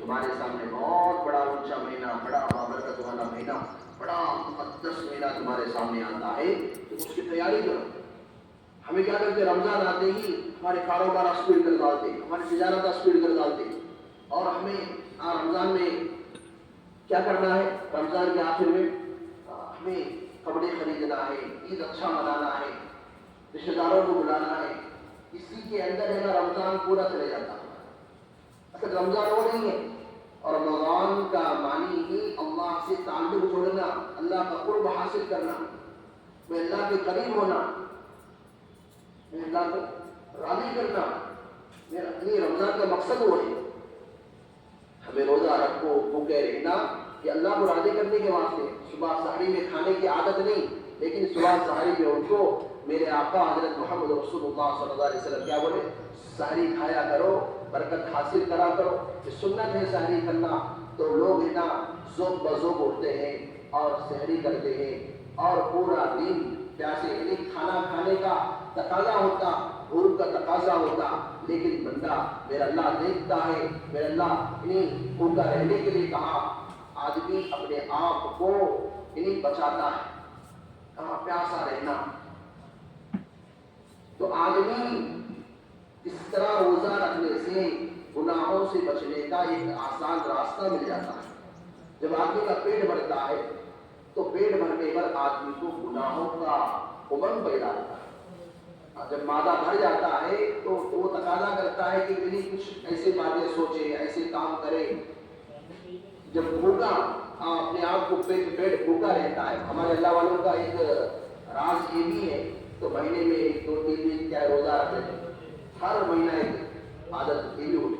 تمہارے سامنے بہت بڑا اونچا مہینہ، بڑا بابرکت والا مہینہ، بڑا مقدس مہینہ تمہارے سامنے آتا ہے، تو اس کی تیاری کرو۔ ہمیں کیا کرتے، رمضان آتے ہی ہمارے کاروبار اسپیڈ کر ڈالتے، ہماری تجارت اسپیڈ کر ڈالتے، اور ہمیں رمضان میں کیا کرنا ہے، رمضان کے آخر میں ہمیں کپڑے خریدنا ہے، عید اچھا منانا ہے، رشتے داروں کو بلانا ہے، اسی کے اندر ہے نا رمضان پورا چلے جاتا ہے۔ اصل رمضان وہ نہیں ہے، اور رمضان کا معنی ہی اللہ سے تعلق جوڑنا، اللہ کا قرب حاصل کرنا، میں اللہ کے قریب ہونا، میں اللہ کو راضی کرنا، میرا رمضان کا مقصد وہ ہے۔ ہمیں روزہ رکھو، بھوکے رہنا، کہ اللہ کو راضی کرنے کے واسطے، صبح سحری میں کھانے کی عادت نہیں، لیکن صبح سحری میں ان کو میرے آقا حضرت محمد رسول اللہ صلی اللہ علیہ وسلم کیا بولے، سحری کھایا کرو، برکت حاصل کرا کرو، یہ سنت ہے سحری کرنا۔ تو لوگ ہے نا ذوق بذوق اٹھتے ہیں اور سحری کرتے ہیں، اور پورا دن پیاسے، یعنی کھانا کھانے کا تقاضا ہوتا، بھوک کا تقاضا ہوتا، لیکن بندہ میرا اللہ دیکھتا ہے، میرا اللہ انہیں بھوکا رہنے کے لیے کہا، آدمی اپنے آپ کو انہیں بچاتا ہے، کہاں پیاسا رہنا۔ تو آدمی اس طرح روزہ رکھنے سے گناہوں سے بچنے کا ایک آسان راستہ مل جاتا ہے۔ جب آدمی کا پیٹ بھرتا ہے تو پیٹ بھرنے پر آدمی کو گناہوں کا امنگ پیدا ہوتا ہے۔ جب معدہ بھر جاتا ہے تو وہ تقاضا کرتا ہے کہ میری کچھ ایسے باتیں سوچے، ایسے کام کرے۔ جب بھوکا اپنے آپ کو پیٹ بھوکا رہتا ہے، ہمارے اللہ والوں کا ایک راز یہ بھی ہے، تو مہینے میں 2-3 دن کیا روزہ رکھتے تھے، ہر مہینہ ایک عادت یہ بھی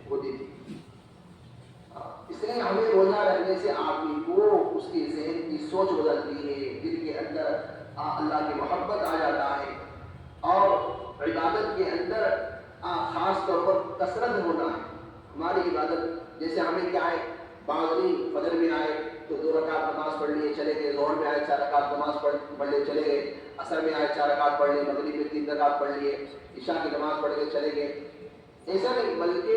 ہوتی تھی۔ اس لیے ہمیں روزہ رکھنے سے آدمی کو اس کی ذہن کی سوچ بدلتی ہے، دل کے اندر اللہ کی محبت آ جاتا ہے، اور عبادت کے اندر خاص طور پر کثرت ہونا ہے۔ ہماری عبادت جیسے ہمیں کیا ہے، باغری فجر میں آئے تو 2 رکعت نماز پڑھ لیے چلے گئے، ظہر میں آئے 4 رکعت نماز پڑھ لیے چلے گئے، عصر میں آئے 4 رکعت پڑھ لیے، مغرب میں 3 رکعت پڑھ لیے، عشاء کی نماز پڑھ کے چلے گئے۔ ایسا نہیں، بلکہ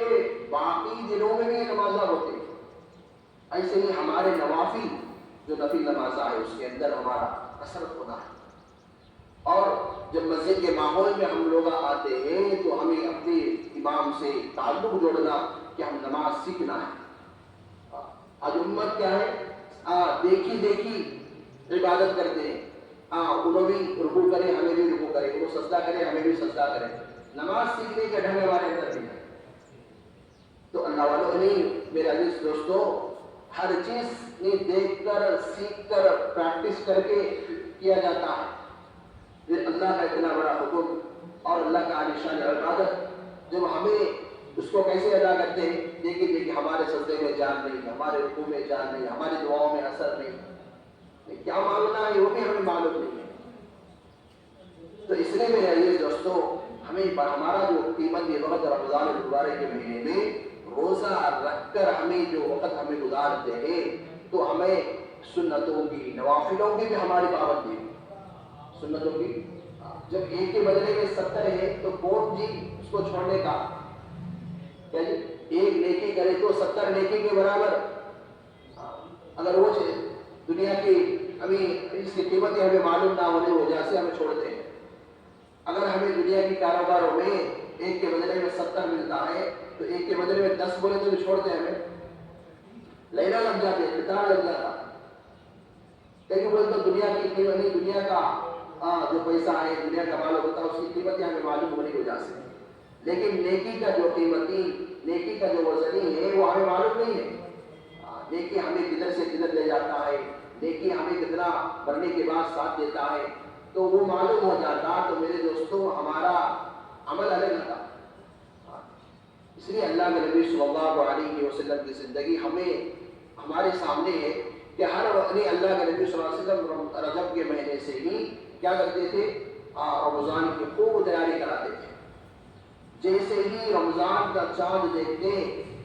باقی دنوں میں بھی یہ نمازیں ہوتی ہیں۔ ایسے ہی ہمارے نوافل جو نفل نماز ہے اس کے اندر ہمارا کثرت ہونا ہے، اور جب مسجد کے ماحول میں ہم لوگ آتے ہیں تو ہمیں اپنے امام سے تعلق جوڑنا کہ ہم نماز سیکھنا ہے۔ آج امت کیا ہے، دیکھی دیکھی عبادت کرتے ہیں، انہوں بھی رکوع کریں ہمیں بھی رکوع کریں، وہ سجدہ کریں ہمیں بھی سجدہ کریں، نماز سیکھنے کے ڈھنگ ہمارے اندر نہیں ہے۔ تو اللہ والوں نے، میرے عزیز دوستو، ہر چیز دیکھ کر، سیکھ کر، پریکٹس کر کے کیا جاتا ہے۔ پھر اللہ کا اتنا بڑا حکم اور اللہ کا عالیشان عبادت جب ہمیں اس کو کیسے ادا کرتے ہیں، دیکھیے ہمارے سجدے میں جان نہیں، ہمارے رکوع میں جان نہیں، ہماری دعاؤں میں اثر نہیں، کیا مانگنا ہے وہ بھی ہمیں معلوم نہیں ہے۔ تو اس لیے میرے عزیز دوستو، ہمیں ہمارا جو قیمت یہ وقت رمضان المبارک کے مہینے میں روزہ رکھ کر ہمیں جو وقت ہمیں گزارتے ہیں، تو ہمیں سنتوں کی، نوافلوں کی بھی ہماری پابندی ہے۔ سنتوں کی جب ایک کے بدلے میں 70 ہے تو کون جی اس کو چھوڑنے کا، کیا جی، ایک نیکی کرے تو 70 نیکی کے برابر۔ اگر وہ دنیا کی ابھی اس کی قیمتیں ہمیں معلوم نہ ہونے وجہ سے ہمیں چھوڑتے ہیں۔ اگر ہمیں دنیا کی کاروباروں میں ایک کے بدلے میں 70 ملتا ہے تو ایک کے بدلے میں 10 بولے تو بھی چھوڑتے ہیں، ہمیں لینا لگ جاتے ہیں، کتاب لگ جاتا۔ کہیں بولے تو دنیا کی قیمت نہیں، دنیا کا جو پیسہ ہے، دنیا کا مال ہوتا ہے، اس کی قیمتیں ہمیں معلوم ہونے کی وجہ سے، لیکن نیکی کا جو قیمتی، نیکی کا جو وزنی ہے وہ ہمیں معلوم نہیں ہے۔ نیکی ہمیں کدھر سے کدھر لے جاتا ہے، نیکی ہمیں کتنا مرنے کے بعد ساتھ دیتا ہے، تو وہ معلوم ہو جاتا تو میرے دوستوں ہمارا عمل الگ ہوتا۔ اس لیے اللہ کے نبی صلی اللہ علیہ وسلم کی زندگی ہمارے سامنے ہے کہ ہر وقت اللہ کے نبی صلی اللہ علیہ وسلم رجب کے مہینے سے ہی کیا کرتے تھے، رمضان کی خوب تیاری کراتے تھے۔ جیسے ہی رمضان کا چاند دیکھتے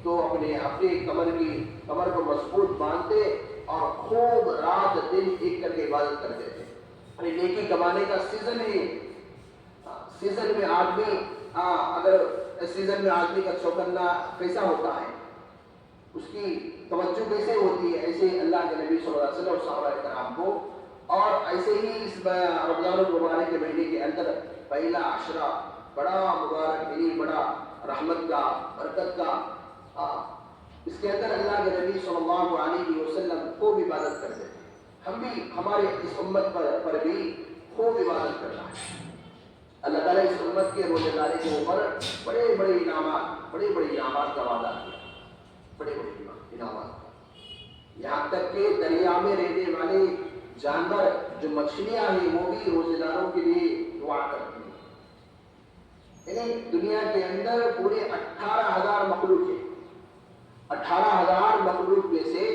تو اپنے کمر کو مضبوط باندھتے اور خوب رات دن ایک کر کے عبادت کرتے تھے۔ یعنی نیکی کمانے کا سیزن ہے۔ سیزن میں آدمی کا چوکنا کیسا ہوتا ہے، اس کی توجہ کیسے ہوتی ہے، ایسے اللہ کے نبی صلی اللہ علیہ وسلم اور صحابہ کرام کو، اور ایسے ہی اس رمضان المبارک کے مہینے کے اندر پہلا عشرہ بڑا مبارک، یعنی بڑا رحمت کا، برکت کا، اس کے اندر اللہ کے نبی صلی اللہ علیہ وسلم خوب عبادت کرتے تھے. ہم بھی ہمارے اس امت پر بھی خوب عبادت کرنا ہے. اللہ تعالیٰ اس امت کے روزے داری کے اوپر بڑے بڑے انعامات کا وعدہ کیا، بڑے انعامات. یہاں تک کہ دریا میں رہنے والے جانور جو مچھلیاں ہیں وہ بھی روزے داروں کے لیے دعا کرتی ہیں. یعنی دنیا کے اندر پورے 18,000 مخلوق ہیں. 18,000 مخلوق میں سے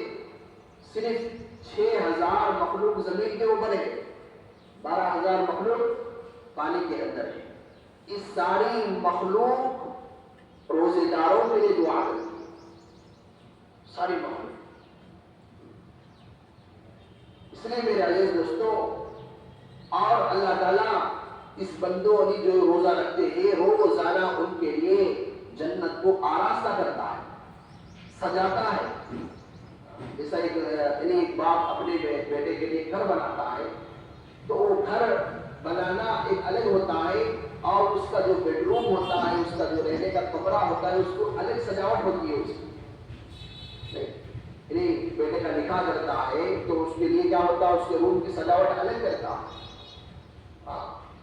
صرف 6,000 مخلوق زمین کے اوپر ہے، 12,000 مخلوق پانی کے اندر ہے. اس ساری مخلوق روزے داروں کے لیے دعا کرتی ہے، ساری مخلوق. اس لیے میرے عزیز دوستوں، اور اللہ تعالیٰ اس بندوں نے جو روزہ رکھتے ہیں روزانہ ان کے لیے جنت کو آراستہ کرتا ہے، سجاتا ہے. جیسا ایک باپ اپنے بیٹے کے لیے گھر بناتا ہے تو وہ گھر بنانا ایک الگ ہوتا ہے، اور اس کا جو بیڈ روم ہوتا ہے، اس کا جو رہنے کا کمرہ ہوتا ہے، اس کو الگ سجاوٹ ہوتی ہے. اس کی یعنی بیٹے کا نکاح کرتا ہے تو اس کے لیے کیا ہوتا ہے، اس کے روم کی سجاوٹ الگ کرتا ہے.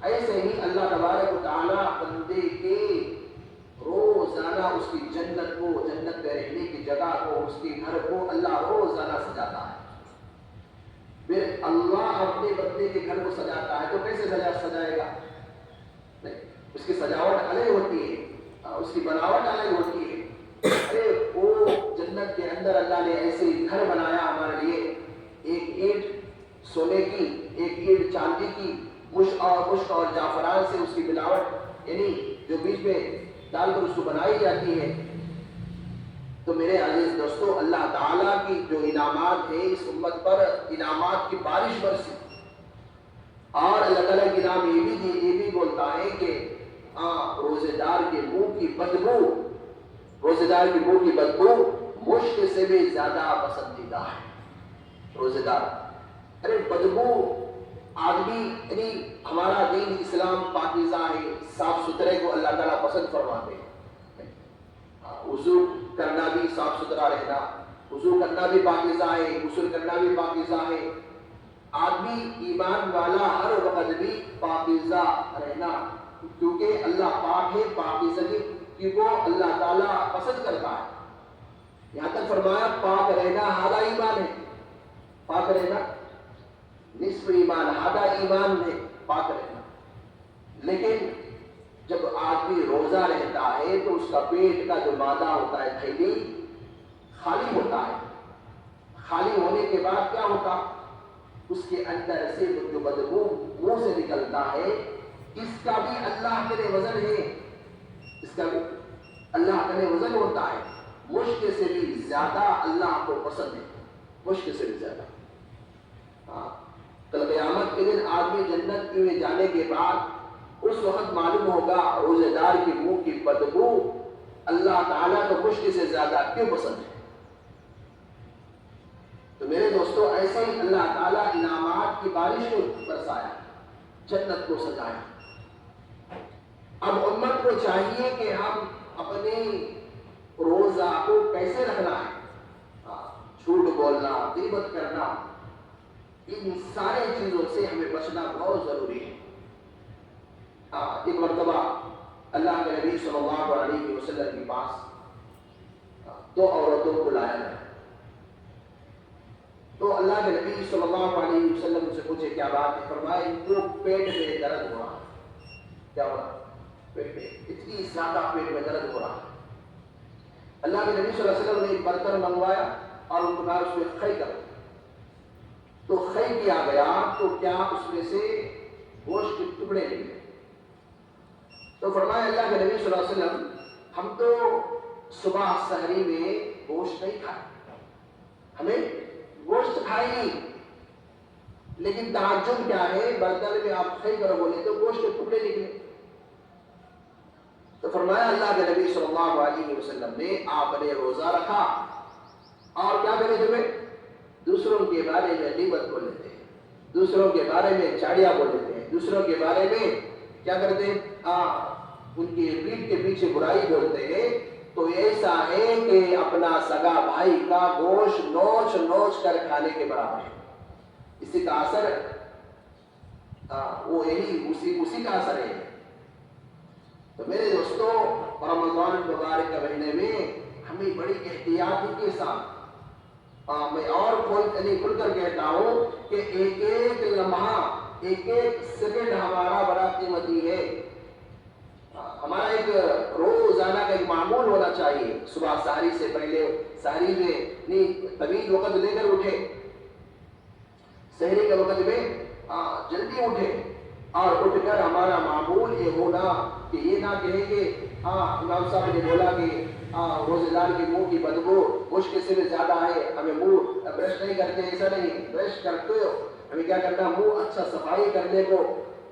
ایسے ہی اللہ تبارک و تعالیٰ بندے کے روزانہ اس کی جنت کو، جنت میں رہنے کی جگہ کو، اس کے گھر کو اللہ روزانہ سجاتا ہے. پھر اللہ اپنے بندے کے گھر کو سجاتا ہے تو کیسے سجائے گا؟ نہیں، اس کی سجاوٹ الگ ہوتی ہے، اس کی بناوٹ الگ ہوتی ہے. ارے وہ جنت کے اندر اللہ نے ایسے گھر بنایا ہمارے لیے، ایک اینٹ سونے کی، ایک اینٹ چاندی کی، مشک اور جعفران سے اس کی بناوٹ، یعنی جو بیچ میں ڈال کر اس کو بنائی جاتی ہے. تو میرے عزیز دوستو، اللہ تعالیٰ کی جو انعامات ہیں اس امت پر، انعامات کی بارش برسی. اور اللہ تعالیٰ کی نام یہ بھی بولتا ہے کہ روزے دار کے منہ کی بدبو، روزے دار کے منہ کی بدبو مشک سے بھی زیادہ پسندیدہ ہے. روزے دار، ارے بدبو آدمی، یعنی ہمارا دین اسلام پاکیزہ ہے، صاف ستھرے کو اللہ تعالیٰ پسند فرماتے ہیں. وضو کرنا بھی صاف ستھرا رہنا، وضو کرنا بھی پاکیزہ ہے، غسل کرنا بھی پاکیزہ ہے. آدمی ایمان والا ہر وقت بھی پاکیزہ رہنا، کیونکہ اللہ پاک ہے، پاکیزگی کو اللہ تعالیٰ پسند کرتا ہے. یہاں تک فرمایا پاک رہنا آدھا ایمان ہے. پاک رہنا نصف ایمان، آدھا ایمان ہے پاک رہنا. لیکن جب آدمی روزہ رہتا ہے تو اس کا پیٹ کا جو معدہ ہوتا ہے، تھیلی، خالی ہوتا ہے. خالی ہونے کے بعد کیا ہوتا، اس کے اندر سے جو بدبو منہ سے نکلتا ہے، اس کا بھی اللہ کے لیے وزن ہے، اس کا بھی اللہ کے لیے وزن ہوتا ہے. مشک سے بھی زیادہ اللہ کو پسند ہے، مشک سے بھی زیادہ. کل قیامت کے دن آدمی جنت میں جانے کے بعد اس وقت معلوم ہوگا روزے دار کی منہ کی بدبو اللہ تعالیٰ کو مشک سے زیادہ کیوں پسند ہے. تو میرے دوستو، ایسے ہی اللہ تعالیٰ انعامات کی بارش کو برسایا، جنت کو سجایا. اب امت کو چاہیے کہ ہم اپنے روزہ کو کیسے رکھنا ہے. جھوٹ بولنا، غیبت کرنا، ان سارے چیزوں سے ہمیں بچنا بہت ضروری ہے. ایک مرتبہ اللہ کے نبی صلی اللہ علیہ وسلم کے پاس دو عورتوں کو لایا گیا. تو اللہ کے نبی صلی اللہ علیہ وسلم سے پوچھے کیا بات ہے. فرمایا ان کو پیٹ میں درد ہو رہا. کیا ہو رہا؟ پیٹ میں اتنی زیادہ پیٹ میں درد ہو رہا. اللہ کے نبی صلی اللہ علیہ وسلم نے ایک برتن منگوایا اور ان کو کہا اس میں خی کرو. تو خی کیا گیا تو کیا اس میں سے گوشت کے ٹکڑے نکلے. تو فرمایا اللہ کے نبی صلی اللہ علیہ وسلم ہم تو صبح سحری میں گوشت نہیں کھائے، ہمیں گوشت کھائے نہیں، لیکن تعجب کیا ہے، برتن میں آپ خی کرو بولے تو گوشت کے ٹکڑے نکلے. تو فرمایا اللہ کے نبی صلی اللہ علیہ وسلم نے آپ نے روزہ رکھا اور کیا کرے تمہیں؟ دوسروں کے بارے میں غیبت بول لیتے ہیں، دوسروں کے بارے میں چاڑیاں بول لیتے ہیں، دوسروں کے بارے میں کیا کرتے ہیں؟ ان کی پیٹھ کے پیچھے برائی بولتے ہیں. تو ایسا ہے کہ اپنا سگا بھائی کا گوشت نوچ نوچ کر کھانے کے برابر ہے. اسی کا اثر وہ یہی اسی کا اثر ہے. تو میرے دوستوں، رمضان المبارک کے مہینے میں ہمیں بڑی احتیاطی کے ساتھ، میں اور کھل کر کہتا ہوں کہ ایک ایک لمحہ، ایک ایک سیکنڈ ہمارا بڑا قیمتی ہے. ہمارا ایک روزانہ کا ایک معمول ہونا چاہیے. صبح سحری سے پہلے، سحری میں طویل وقت لے کر اٹھے، سحری کے وقت میں جلدی اٹھے، اور اٹھ کر ہمارا معمول یہ ہونا کہ یہ نہ کہیں کہ امام صاحب نے بولا کہ روزے دار کے منہ کی بدبو مشک سے بھی زیادہ ہے، ہمیں منہ برش نہیں کرتے. ایسا نہیں، برش کرتے ہو، ہمیں کیا کرنا، منہ اچھا صفائی کرنے کو،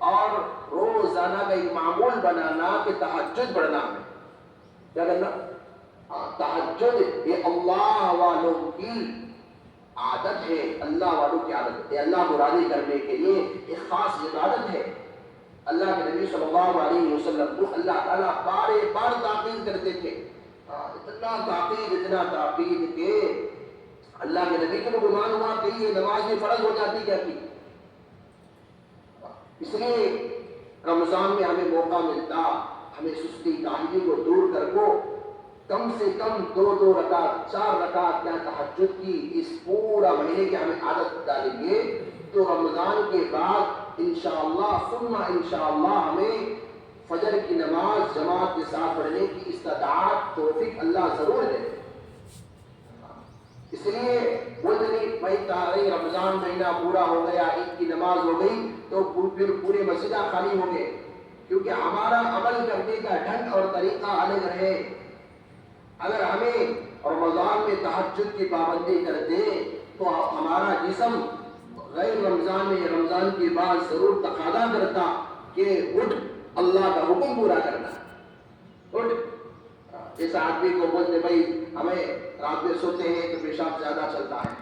اور روزانہ کا ایک معمول بنانا کہ تہجد پڑھنا. ہے کیا کرنا؟ تہجد یہ اللہ والوں کی عادت ہے، اللہ والوں کی عادت ہے. اللہ مرادی کرنے کے لیے ایک خاص عبادت ہے. اللہ کے نبی صلی اللہ علیہ وسلم کو اللہ تعالیٰ بار بار تاکید کرتے تھے، اتنا تاکید کہ اللہ کے نبی کو گمان ہوا کہ یہ نماز میں فرض ہو جاتی کیا تھی. اس لیے رمضان میں ہمیں موقع ملتا، ہمیں سستی کاہلی کو دور کر کو کم سے کم 2 رکعت 4 رکعت یا تہجد کی اس پورا مہینے کی ہمیں عادت ڈالیں گے تو رمضان کے بعد انشاءاللہ ثم انشاءاللہ ہمیں فجر کی نماز جماعت کے ساتھ پڑھنے کی استطاعت توفیق اللہ ضرور دے. اس لیے بولتے نہیں بھائی رمضان مہینہ پورا ہو گیا، عید کی نماز ہو گئی تو پھر پورے مسجدیں خالی ہو گئے، کیونکہ ہمارا عمل کرنے کا ڈھنگ اور طریقہ الگ رہے. اگر ہمیں رمضان میں تہجد کی پابندی کرتے تو ہمارا جسم غیر رمضان میں رمضان کے بعد ضرور تقاضا کرتا کہ اٹھ اللہ کا حکم پورا کرنا. اٹھ، اس آدمی کو بولتے بھائی ہمیں رات میں سوتے ہیں تو پیشاب زیادہ چلتا ہے،